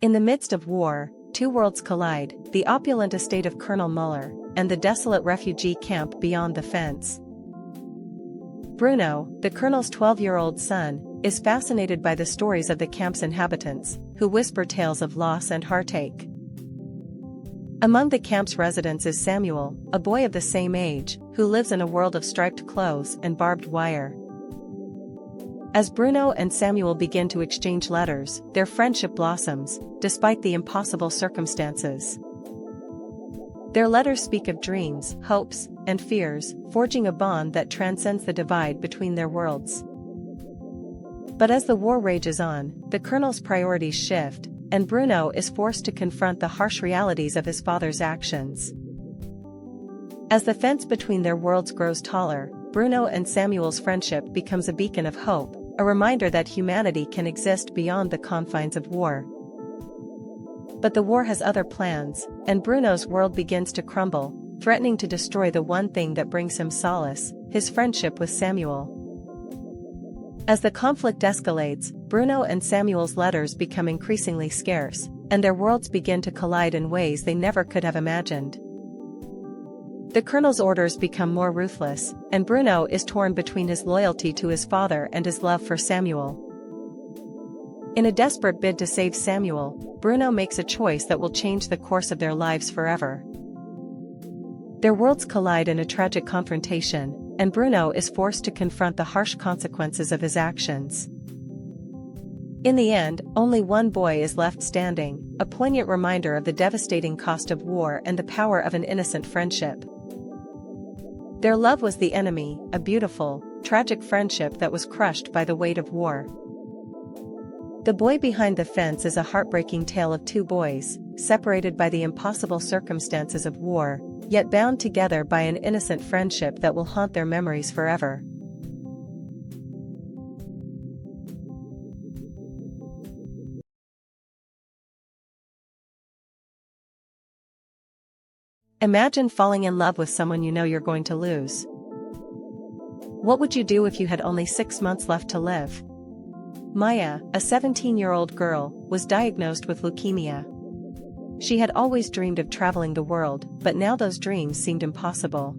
In the midst of war, two worlds collide, the opulent estate of Colonel Muller, and the desolate refugee camp beyond the fence. Bruno, the colonel's 12-year-old son, is fascinated by the stories of the camp's inhabitants, who whisper tales of loss and heartache. Among the camp's residents is Samuel, a boy of the same age, who lives in a world of striped clothes and barbed wire. As Bruno and Samuel begin to exchange letters, their friendship blossoms, despite the impossible circumstances. Their letters speak of dreams, hopes, and fears, forging a bond that transcends the divide between their worlds. But as the war rages on, the colonel's priorities shift, and Bruno is forced to confront the harsh realities of his father's actions. As the fence between their worlds grows taller, Bruno and Samuel's friendship becomes a beacon of hope, a reminder that humanity can exist beyond the confines of war. But the war has other plans, and Bruno's world begins to crumble, threatening to destroy the one thing that brings him solace, his friendship with Samuel. As the conflict escalates, Bruno and Samuel's letters become increasingly scarce, and their worlds begin to collide in ways they never could have imagined. The colonel's orders become more ruthless, and Bruno is torn between his loyalty to his father and his love for Samuel. In a desperate bid to save Samuel, Bruno makes a choice that will change the course of their lives forever. Their worlds collide in a tragic confrontation, and Bruno is forced to confront the harsh consequences of his actions. In the end, only one boy is left standing, a poignant reminder of the devastating cost of war and the power of an innocent friendship. Their love was the enemy, a beautiful, tragic friendship that was crushed by the weight of war. The Boy Behind the Fence is a heartbreaking tale of two boys, separated by the impossible circumstances of war, yet bound together by an innocent friendship that will haunt their memories forever. Imagine falling in love with someone you know you're going to lose. What would you do if you had only 6 months left to live? Maya, a 17-year-old girl, was diagnosed with leukemia. She had always dreamed of traveling the world, but now those dreams seemed impossible.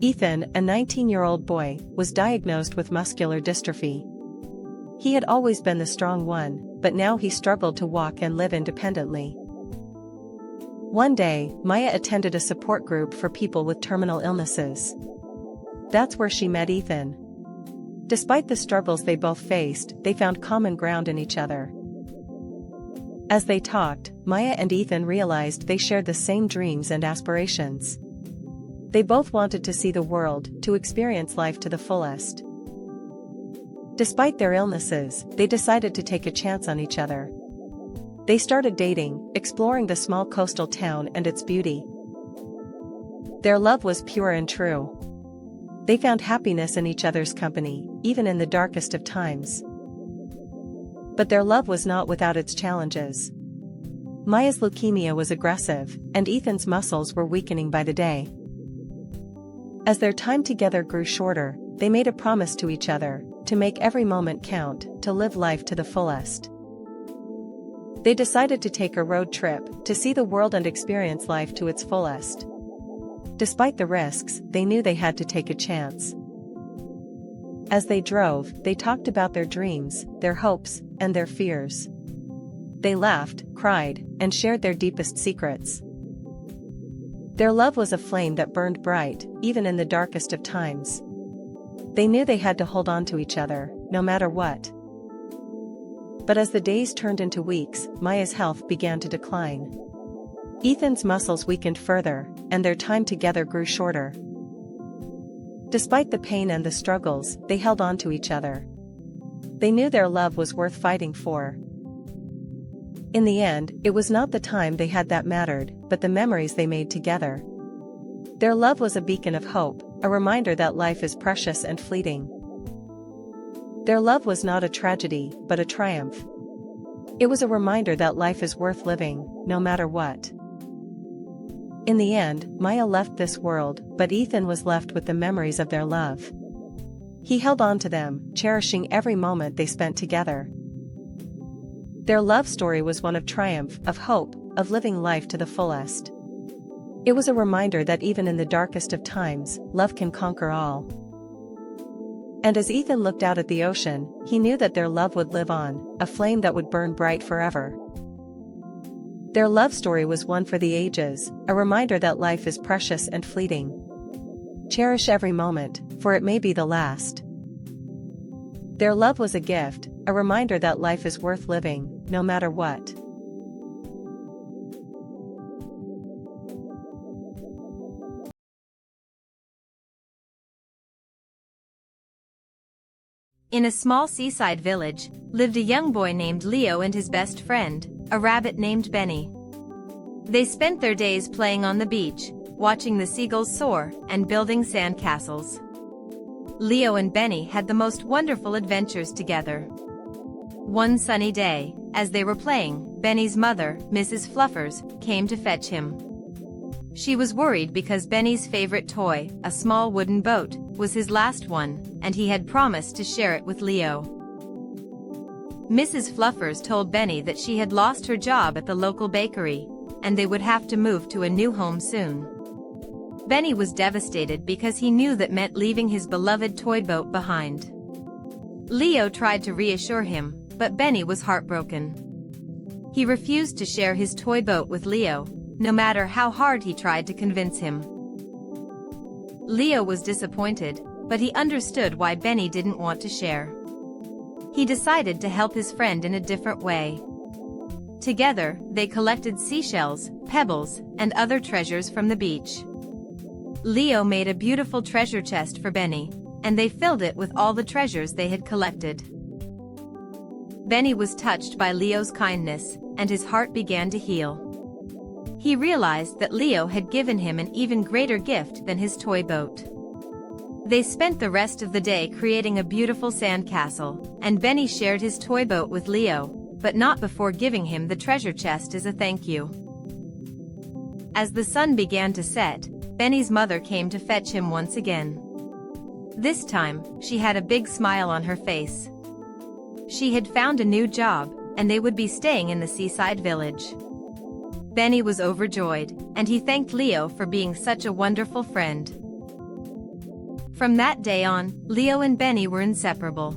Ethan, a 19-year-old boy, was diagnosed with muscular dystrophy. He had always been the strong one, but now he struggled to walk and live independently. One day, Maya attended a support group for people with terminal illnesses. That's where she met Ethan. Despite the struggles they both faced, they found common ground in each other. As they talked, Maya and Ethan realized they shared the same dreams and aspirations. They both wanted to see the world, to experience life to the fullest. Despite their illnesses, they decided to take a chance on each other. They started dating, exploring the small coastal town and its beauty. Their love was pure and true. They found happiness in each other's company, even in the darkest of times. But their love was not without its challenges. Maya's leukemia was aggressive, and Ethan's muscles were weakening by the day. As their time together grew shorter, they made a promise to each other, to make every moment count, to live life to the fullest. They decided to take a road trip, to see the world and experience life to its fullest. Despite the risks, they knew they had to take a chance. As they drove, they talked about their dreams, their hopes, and their fears. They laughed, cried, and shared their deepest secrets. Their love was a flame that burned bright, even in the darkest of times. They knew they had to hold on to each other, no matter what. But as the days turned into weeks, Maya's health began to decline. Ethan's muscles weakened further, and their time together grew shorter. Despite the pain and the struggles, they held on to each other. They knew their love was worth fighting for. In the end, it was not the time they had that mattered, but the memories they made together. Their love was a beacon of hope, a reminder that life is precious and fleeting. Their love was not a tragedy, but a triumph. It was a reminder that life is worth living, no matter what. In the end, Maya left this world, but Ethan was left with the memories of their love. He held on to them, cherishing every moment they spent together. Their love story was one of triumph, of hope, of living life to the fullest. It was a reminder that even in the darkest of times, love can conquer all. And as Ethan looked out at the ocean, he knew that their love would live on, a flame that would burn bright forever. Their love story was one for the ages, a reminder that life is precious and fleeting. Cherish every moment, for it may be the last. Their love was a gift, a reminder that life is worth living, no matter what. In a small seaside village, lived a young boy named Leo and his best friend, a rabbit named Benny. They spent their days playing on the beach, watching the seagulls soar, and building sand castles. Leo and Benny had the most wonderful adventures together. One sunny day, as they were playing, Benny's mother, Mrs. Fluffers, came to fetch him. She was worried because Benny's favorite toy, a small wooden boat, was his last one, and he had promised to share it with Leo. Mrs. Fluffers told Benny that she had lost her job at the local bakery, and they would have to move to a new home soon. Benny was devastated because he knew that meant leaving his beloved toy boat behind. Leo tried to reassure him, but Benny was heartbroken. He refused to share his toy boat with Leo, no matter how hard he tried to convince him. Leo was disappointed, but he understood why Benny didn't want to share. He decided to help his friend in a different way. Together, they collected seashells, pebbles, and other treasures from the beach. Leo made a beautiful treasure chest for Benny, and they filled it with all the treasures they had collected. Benny was touched by Leo's kindness, and his heart began to heal. He realized that Leo had given him an even greater gift than his toy boat. They spent the rest of the day creating a beautiful sand castle, and Benny shared his toy boat with Leo, but not before giving him the treasure chest as a thank you. As the sun began to set, Benny's mother came to fetch him once again. This time, she had a big smile on her face. She had found a new job, and they would be staying in the seaside village. Benny was overjoyed, and he thanked Leo for being such a wonderful friend. From that day on, Leo and Benny were inseparable.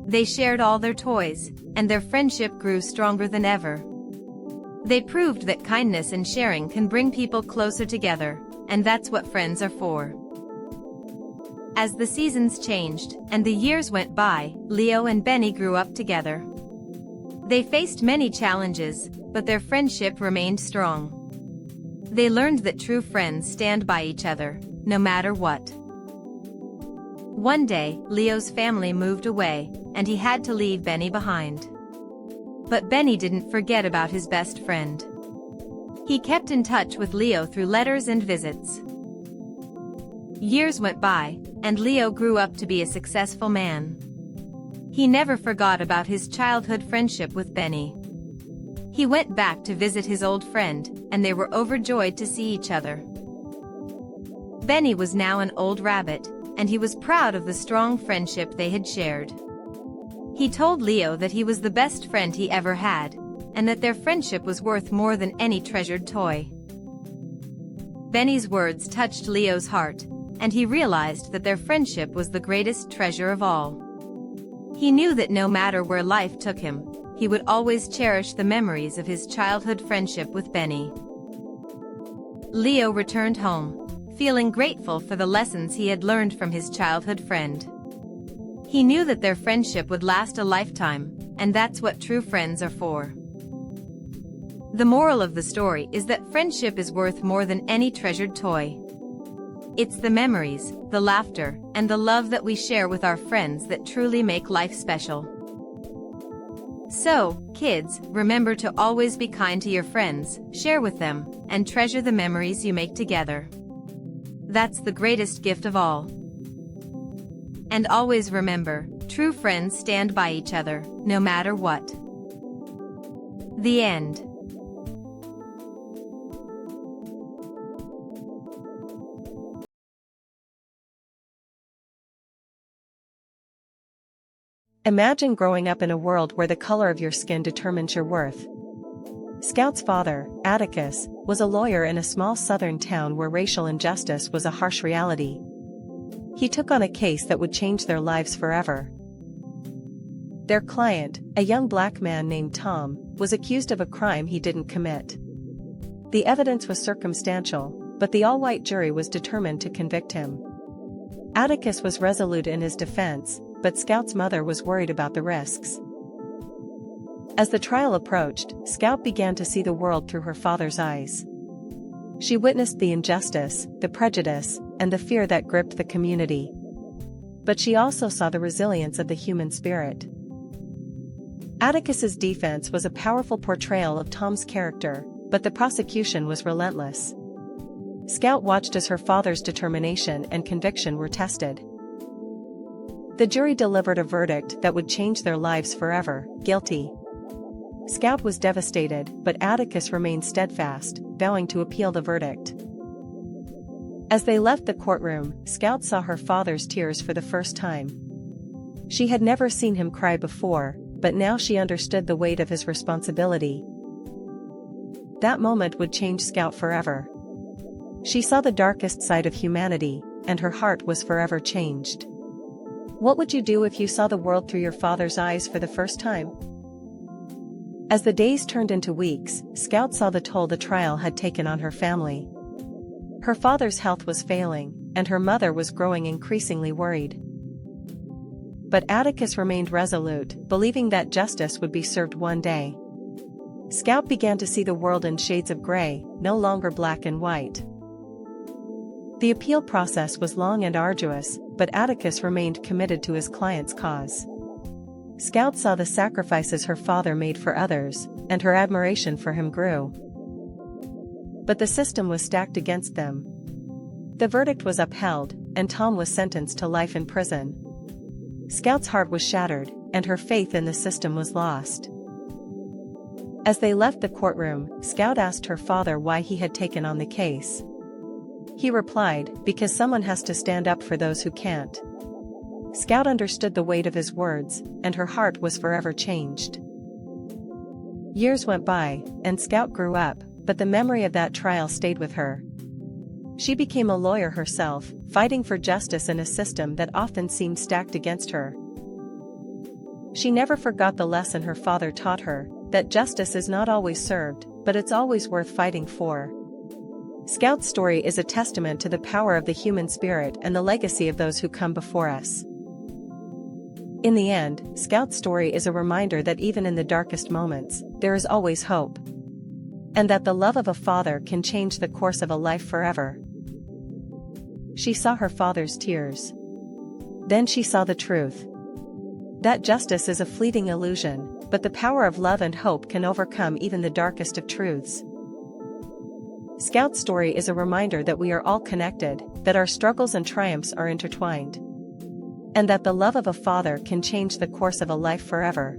They shared all their toys, and their friendship grew stronger than ever. They proved that kindness and sharing can bring people closer together, and that's what friends are for. As the seasons changed, and the years went by, Leo and Benny grew up together. They faced many challenges, but their friendship remained strong. They learned that true friends stand by each other, no matter what. One day, Leo's family moved away, and he had to leave Benny behind. But Benny didn't forget about his best friend. He kept in touch with Leo through letters and visits. Years went by, and Leo grew up to be a successful man. He never forgot about his childhood friendship with Benny. He went back to visit his old friend, and they were overjoyed to see each other. Benny was now an old rabbit, and he was proud of the strong friendship they had shared. He told Leo that he was the best friend he ever had, and that their friendship was worth more than any treasured toy. Benny's words touched Leo's heart, and he realized that their friendship was the greatest treasure of all. He knew that no matter where life took him, he would always cherish the memories of his childhood friendship with Benny. Leo returned home, feeling grateful for the lessons he had learned from his childhood friend. He knew that their friendship would last a lifetime, and that's what true friends are for. The moral of the story is that friendship is worth more than any treasured toy. It's the memories, the laughter, and the love that we share with our friends that truly make life special. So, kids, remember to always be kind to your friends, share with them, and treasure the memories you make together. That's the greatest gift of all. And always remember, true friends stand by each other, no matter what. The end. Imagine growing up in a world where the color of your skin determines your worth. Scout's father, Atticus, was a lawyer in a small southern town where racial injustice was a harsh reality. He took on a case that would change their lives forever. Their client, a young black man named Tom, was accused of a crime he didn't commit. The evidence was circumstantial, but the all-white jury was determined to convict him. Atticus was resolute in his defense, but Scout's mother was worried about the risks. As the trial approached, Scout began to see the world through her father's eyes. She witnessed the injustice, the prejudice, and the fear that gripped the community. But she also saw the resilience of the human spirit. Atticus's defense was a powerful portrayal of Tom's character, but the prosecution was relentless. Scout watched as her father's determination and conviction were tested. The jury delivered a verdict that would change their lives forever: guilty. Scout was devastated, but Atticus remained steadfast, vowing to appeal the verdict. As they left the courtroom, Scout saw her father's tears for the first time. She had never seen him cry before, but now she understood the weight of his responsibility. That moment would change Scout forever. She saw the darkest side of humanity, and her heart was forever changed. What would you do if you saw the world through your father's eyes for the first time? As the days turned into weeks, Scout saw the toll the trial had taken on her family. Her father's health was failing, and her mother was growing increasingly worried. But Atticus remained resolute, believing that justice would be served one day. Scout began to see the world in shades of gray, no longer black and white. The appeal process was long and arduous, but Atticus remained committed to his client's cause. Scout saw the sacrifices her father made for others, and her admiration for him grew. But the system was stacked against them. The verdict was upheld, and Tom was sentenced to life in prison. Scout's heart was shattered, and her faith in the system was lost. As they left the courtroom, Scout asked her father why he had taken on the case. He replied, "Because someone has to stand up for those who can't." Scout understood the weight of his words, and her heart was forever changed. Years went by, and Scout grew up, but the memory of that trial stayed with her. She became a lawyer herself, fighting for justice in a system that often seemed stacked against her. She never forgot the lesson her father taught her, that justice is not always served, but it's always worth fighting for. Scout's story is a testament to the power of the human spirit and the legacy of those who come before us. In the end, Scout's story is a reminder that even in the darkest moments, there is always hope. And that the love of a father can change the course of a life forever. She saw her father's tears. Then she saw the truth. That justice is a fleeting illusion, but the power of love and hope can overcome even the darkest of truths. Scout's story is a reminder that we are all connected, that our struggles and triumphs are intertwined. And that the love of a father can change the course of a life forever.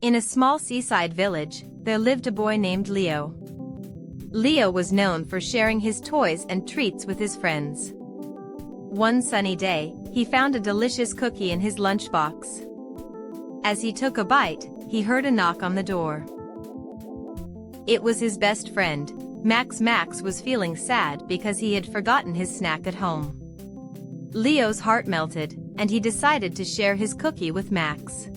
In a small seaside village, there lived a boy named Leo. Leo was known for sharing his toys and treats with his friends. One sunny day, he found a delicious cookie in his lunchbox. As he took a bite, he heard a knock on the door. It was his best friend, Max. Max was feeling sad because he had forgotten his snack at home. Leo's heart melted, and he decided to share his cookie with Max.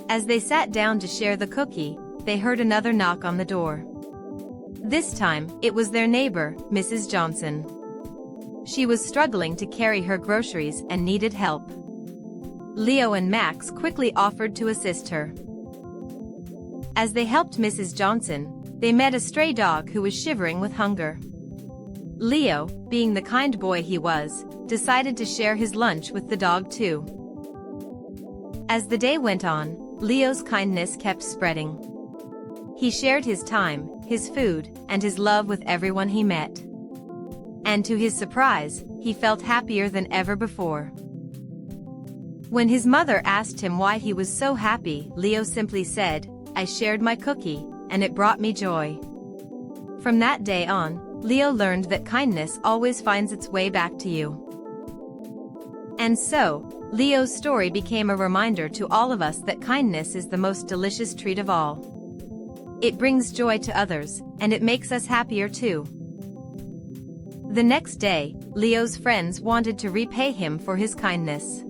As they sat down to share the cookie, they heard another knock on the door. This time, it was their neighbor, Mrs. Johnson. She was struggling to carry her groceries and needed help. Leo and Max quickly offered to assist her. As they helped Mrs. Johnson, they met a stray dog who was shivering with hunger. Leo, being the kind boy he was, decided to share his lunch with the dog too. As the day went on, Leo's kindness kept spreading. He shared his time, his food, and his love with everyone he met. And to his surprise, he felt happier than ever before. When his mother asked him why he was so happy, Leo simply said, "I shared my cookie, and it brought me joy. From that day on, Leo learned that kindness always finds its way back to you. And so, Leo's story became a reminder to all of us that kindness is the most delicious treat of all. It brings joy to others, and it makes us happier too. The next day, Leo's friends wanted to repay him for his kindness.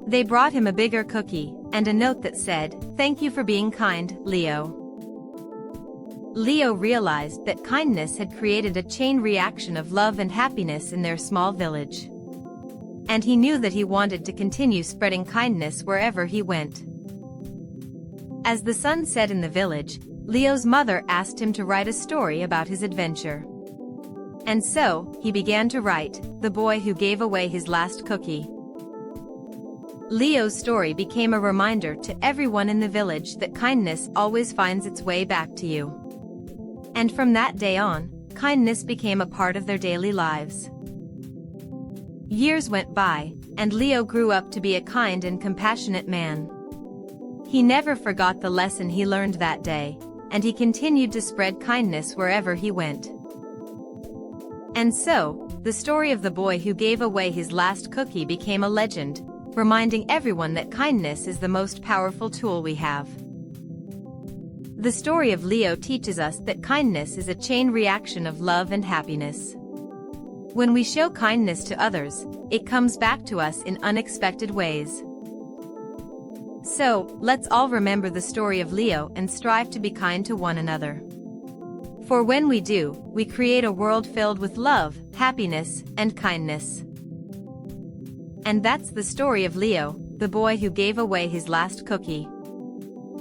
They brought him a bigger cookie, and a note that said, "Thank you for being kind, Leo." Leo realized that kindness had created a chain reaction of love and happiness in their small village. And he knew that he wanted to continue spreading kindness wherever he went. As the sun set in the village, Leo's mother asked him to write a story about his adventure. And so, he began to write, "The Boy Who Gave Away His Last Cookie." Leo's story became a reminder to everyone in the village that kindness always finds its way back to you. And from that day on, kindness became a part of their daily lives. Years went by, and Leo grew up to be a kind and compassionate man. He never forgot the lesson he learned that day, and he continued to spread kindness wherever he went. And so, the story of the boy who gave away his last cookie became a legend, reminding everyone that kindness is the most powerful tool we have. The story of Leo teaches us that kindness is a chain reaction of love and happiness. When we show kindness to others, it comes back to us in unexpected ways. So, let's all remember the story of Leo and strive to be kind to one another. For when we do, we create a world filled with love, happiness, and kindness. And that's the story of Leo, the boy who gave away his last cookie.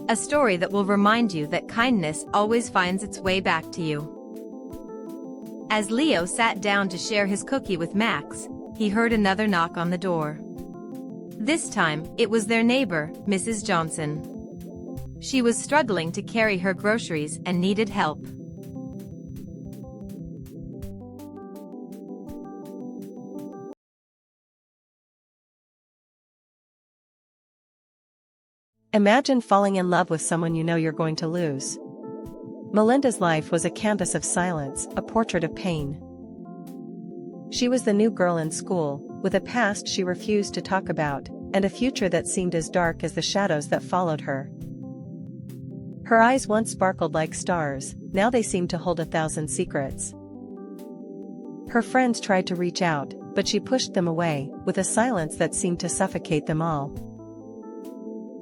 A story that will remind you that kindness always finds its way back to you. As Leo sat down to share his cookie with Max, he heard another knock on the door. This time, it was their neighbor, Mrs. Johnson. She was struggling to carry her groceries and needed help. Imagine falling in love with someone you know you're going to lose. Melinda's life was a canvas of silence, a portrait of pain. She was the new girl in school, with a past she refused to talk about, and a future that seemed as dark as the shadows that followed her. Her eyes once sparkled like stars, now they seemed to hold 1,000 secrets. Her friends tried to reach out, but she pushed them away, with a silence that seemed to suffocate them all.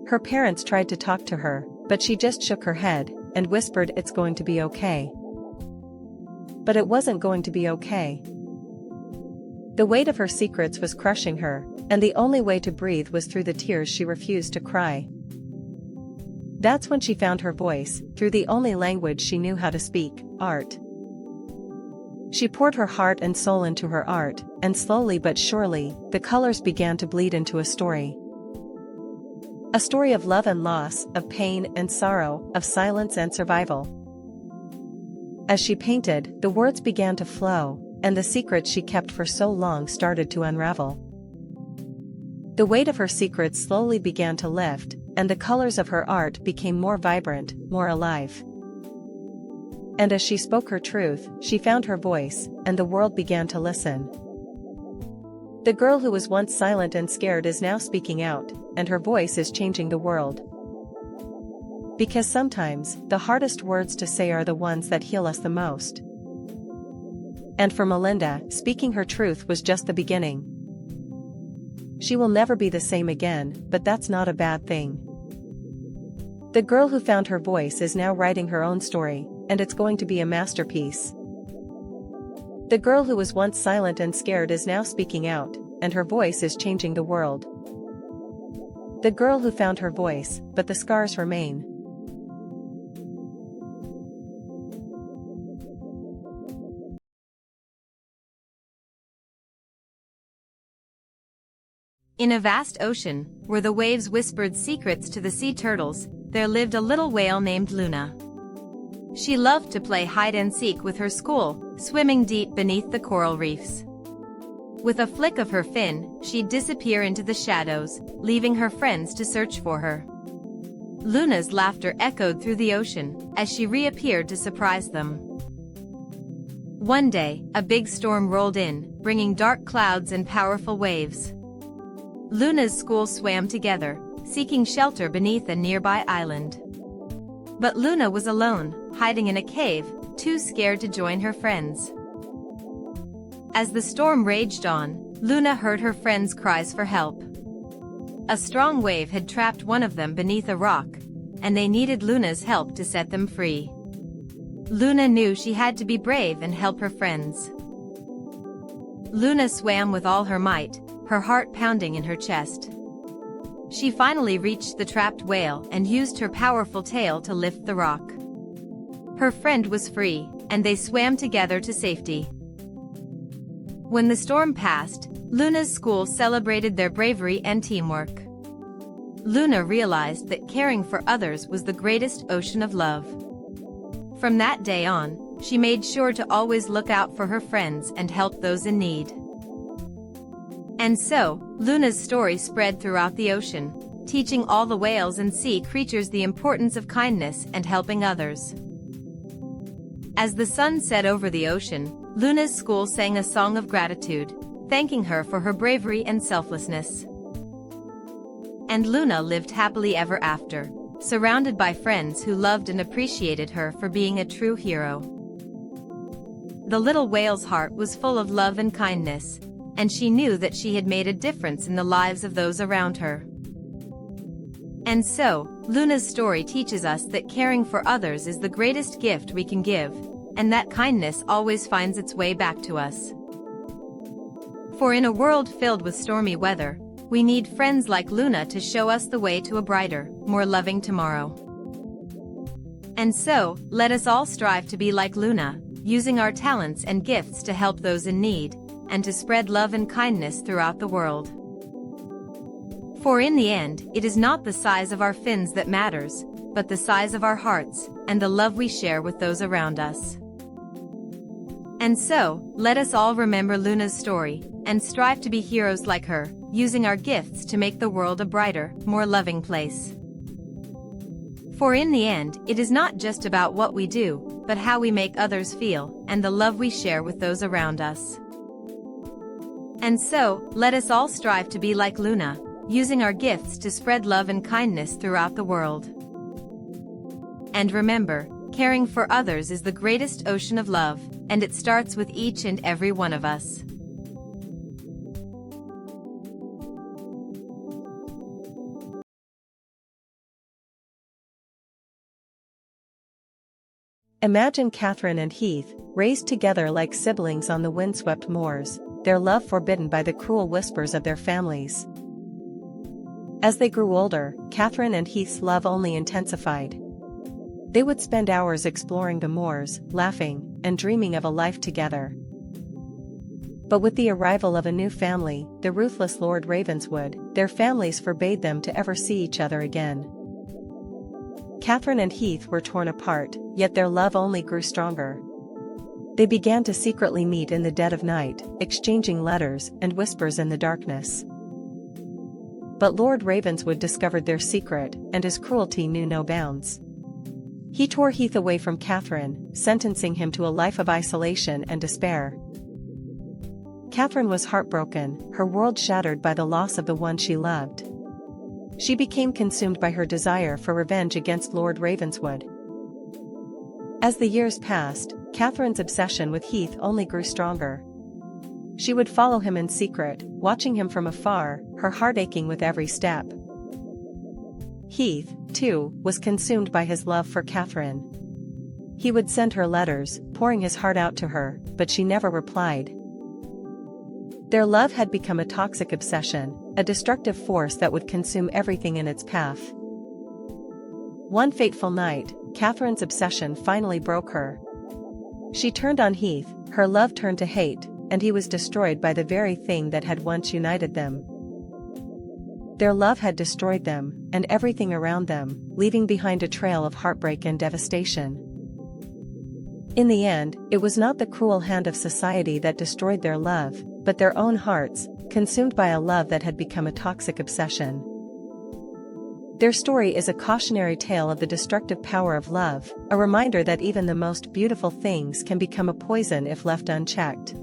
Her parents tried to talk to her, but she just shook her head, and whispered it's going to be okay. But it wasn't going to be okay. The weight of her secrets was crushing her, and the only way to breathe was through the tears she refused to cry. That's when she found her voice, through the only language she knew how to speak, art. She poured her heart and soul into her art, and slowly but surely, the colors began to bleed into a story. A story of love and loss, of pain and sorrow, of silence and survival. As she painted, the words began to flow, and the secrets she kept for so long started to unravel. The weight of her secrets slowly began to lift, and the colors of her art became more vibrant, more alive. And as she spoke her truth, she found her voice, and the world began to listen. The girl who was once silent and scared is now speaking out, and her voice is changing the world. Because sometimes, the hardest words to say are the ones that heal us the most. And for Melinda, speaking her truth was just the beginning. She will never be the same again, but that's not a bad thing. The girl who found her voice is now writing her own story, and it's going to be a masterpiece. The girl who was once silent and scared is now speaking out, and her voice is changing the world. The girl who found her voice, but the scars remain. In a vast ocean, where the waves whispered secrets to the sea turtles, there lived a little whale named Luna. She loved to play hide-and-seek with her school, swimming deep beneath the coral reefs. With a flick of her fin, she'd disappear into the shadows, leaving her friends to search for her. Luna's laughter echoed through the ocean as she reappeared to surprise them. One day, a big storm rolled in, bringing dark clouds and powerful waves. Luna's school swam together, seeking shelter beneath a nearby island. But Luna was alone, hiding in a cave, too scared to join her friends. As the storm raged on, Luna heard her friends' cries for help. A strong wave had trapped one of them beneath a rock, and they needed Luna's help to set them free. Luna knew she had to be brave and help her friends. Luna swam with all her might, her heart pounding in her chest. She finally reached the trapped whale and used her powerful tail to lift the rock. Her friend was free, and they swam together to safety. When the storm passed, Luna's school celebrated their bravery and teamwork. Luna realized that caring for others was the greatest ocean of love. From that day on, she made sure to always look out for her friends and help those in need. And so, Luna's story spread throughout the ocean, teaching all the whales and sea creatures the importance of kindness and helping others. As the sun set over the ocean, Luna's school sang a song of gratitude, thanking her for her bravery and selflessness. And Luna lived happily ever after, surrounded by friends who loved and appreciated her for being a true hero. The little whale's heart was full of love and kindness, and she knew that she had made a difference in the lives of those around her. And so, Luna's story teaches us that caring for others is the greatest gift we can give, and that kindness always finds its way back to us. For in a world filled with stormy weather, we need friends like Luna to show us the way to a brighter, more loving tomorrow. And so, let us all strive to be like Luna, using our talents and gifts to help those in need, and to spread love and kindness throughout the world. For in the end, it is not the size of our fins that matters, but the size of our hearts, and the love we share with those around us. And so, let us all remember Luna's story, and strive to be heroes like her, using our gifts to make the world a brighter, more loving place. For in the end, it is not just about what we do, but how we make others feel, and the love we share with those around us. And so, let us all strive to be like Luna, using our gifts to spread love and kindness throughout the world. And remember, caring for others is the greatest ocean of love, and it starts with each and every one of us. Imagine Catherine and Heath, raised together like siblings on the windswept moors, their love forbidden by the cruel whispers of their families. As they grew older, Catherine and Heath's love only intensified. They would spend hours exploring the moors, laughing, and dreaming of a life together. But with the arrival of a new family, the ruthless Lord Ravenswood, their families forbade them to ever see each other again. Catherine and Heath were torn apart, yet their love only grew stronger. They began to secretly meet in the dead of night, exchanging letters and whispers in the darkness. But Lord Ravenswood discovered their secret, and his cruelty knew no bounds. He tore Heath away from Catherine, sentencing him to a life of isolation and despair. Catherine was heartbroken, her world shattered by the loss of the one she loved. She became consumed by her desire for revenge against Lord Ravenswood. As the years passed, Catherine's obsession with Heath only grew stronger. She would follow him in secret, watching him from afar, her heart aching with every step. Heath, too, was consumed by his love for Catherine. He would send her letters, pouring his heart out to her, but she never replied. Their love had become a toxic obsession, a destructive force that would consume everything in its path. One fateful night, Catherine's obsession finally broke her. She turned on Heath, her love turned to hate, and he was destroyed by the very thing that had once united them. Their love had destroyed them, and everything around them, leaving behind a trail of heartbreak and devastation. In the end, it was not the cruel hand of society that destroyed their love, but their own hearts, consumed by a love that had become a toxic obsession. Their story is a cautionary tale of the destructive power of love, a reminder that even the most beautiful things can become a poison if left unchecked.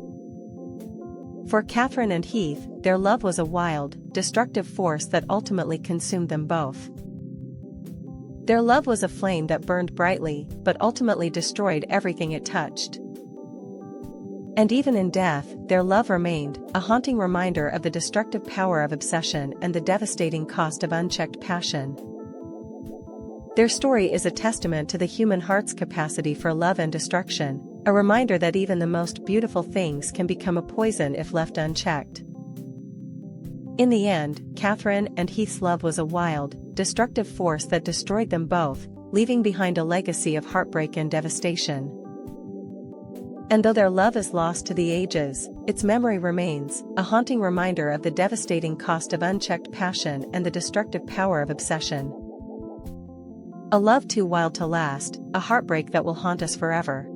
For Catherine and Heath, their love was a wild, destructive force that ultimately consumed them both. Their love was a flame that burned brightly, but ultimately destroyed everything it touched. And even in death, their love remained, a haunting reminder of the destructive power of obsession and the devastating cost of unchecked passion. Their story is a testament to the human heart's capacity for love and destruction, a reminder that even the most beautiful things can become a poison if left unchecked. In the end, Catherine and Heath's love was a wild, destructive force that destroyed them both, leaving behind a legacy of heartbreak and devastation. And though their love is lost to the ages, its memory remains, a haunting reminder of the devastating cost of unchecked passion and the destructive power of obsession. A love too wild to last, a heartbreak that will haunt us forever.